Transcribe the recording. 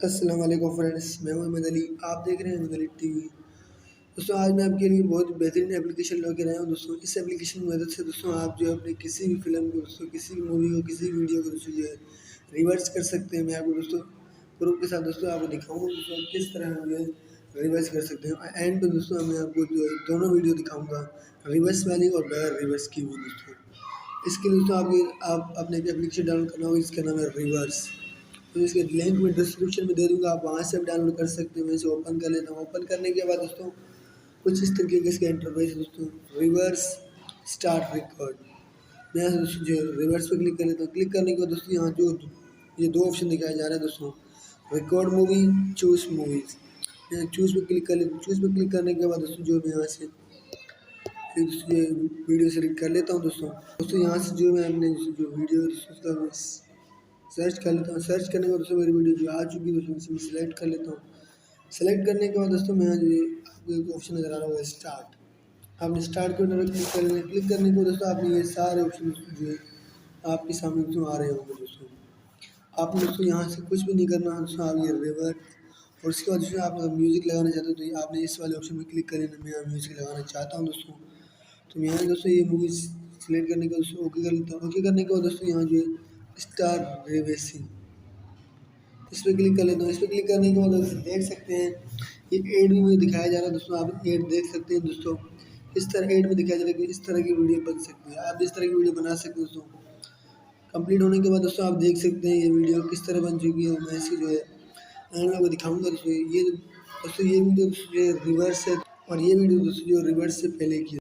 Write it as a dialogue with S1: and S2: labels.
S1: अस्सलाम वालेकुम फ्रेंड्स, मैं हूं अहमद अली। आप देख रहे हैं अहमद अली टीवी। दोस्तों आज मैं आपके लिए बहुत बेहतरीन एप्लीकेशन लेकर आया हूं। दोस्तों इस एप्लीकेशन की मदद से दोस्तों आप जो है अपने किसी भी फिल्म को दोस्तों किसी भी मूवी को किसी भी वीडियो को दोस्तों जो है रिवर्स कर सकते हैं। मैं आपको दोस्तों प्रूफ के साथ दोस्तों आपको दिखाऊंगा दोस्तों किस तरह हम जो है रिवर्स कर सकते हैं। एंड पे दोस्तों मैं आपको जो है दोनों वीडियो दिखाऊँगा, रिवर्स वाली और बगैर रिवर्स की हुई दोस्तों। इसके लिए दोस्तों आप अपने एप्लीकेशन डाउनलोड करना होगा, इसका नाम है रिवर्स। तो इसके लिंक मैं डिस्क्रिप्शन में दे दूँगा, आप वहाँ से भी डाउनलोड कर सकते हैं। मैं इसे ओपन कर लेता हूँ। ओपन करने के बाद दोस्तों कुछ इस तरीके का इसका इंटरफेस है दोस्तों, रिवर्स स्टार्ट रिकॉर्ड। मैं यहाँ से दोस्तों जो रिवर्स पे क्लिक कर लेता हूँ। क्लिक करने के बाद दोस्तों यहाँ जो ये दो ऑप्शन दिखाया जा रहा है दोस्तों, रिकॉर्ड मूवी, चूज़ मूवीज़। मैं चूज़ पे क्लिक कर लेता हूँ। चूज़ पे क्लिक करने के बाद दोस्तों जो मैं यहाँ से ये वीडियो सेलेक्ट कर लेता हूँ दोस्तों यहाँ से जो मैं अपने जो वीडियो है उसका सर्च कर लेता हूँ। सर्च करने के बाद दोस्तों मेरी वीडियो जो आ चुकी है दोस्तों इसे सेलेक्ट कर लेता हूँ। सेलेक्ट करने के बाद दोस्तों मैं जो आपको एक ऑप्शन नज़र आ रहा होगा स्टार्ट, आपने स्टार्ट के ऊपर क्लिक कर लेना। क्लिक करने के बाद दोस्तों आपने ये सारे ऑप्शन जो है आपके सामने दोस्तों आ रहे होंगे दोस्तों। आपने दोस्तों यहाँ से कुछ भी नहीं करना दोस्तों, आप ये रिवर्स और उसके बाद दोस्तों आप अगर म्यूज़िक लगाना चाहते हो तो आपने इस वाले ऑप्शन पर क्लिक कर लेना। मैं यहाँ म्यूज़िक लगाना चाहता हूँ दोस्तों, तो मैं यहाँ दोस्तों ये मूवी सेलेक्ट करने के बाद दोस्तों ओके कर लेता हूँ। ओके करने के बाद दोस्तों यहाँ जो है स्टार रिवर्सिंग इस पर क्लिक कर लेता हूँ। इस पर क्लिक करने के बाद दोस्तों देख सकते हैं ये एड भी मुझे दिखाया जा रहा है दोस्तों। आप एड देख सकते हैं दोस्तों, इस तरह एड में दिखाया जा रहा है कि इस तरह की वीडियो बन सकती है। आप इस तरह की वीडियो बना सकते हैं दोस्तों। कंप्लीट होने के बाद दोस्तों आप देख सकते हैं ये वीडियो किस तरह बन चुकी है। मैं इसकी जो है एंड में आपको दिखाऊंगा दोस्तों। ये वीडियो दोस्तों रिवर्स है और ये वीडियो दोस्तों जो रिवर्स से पहले की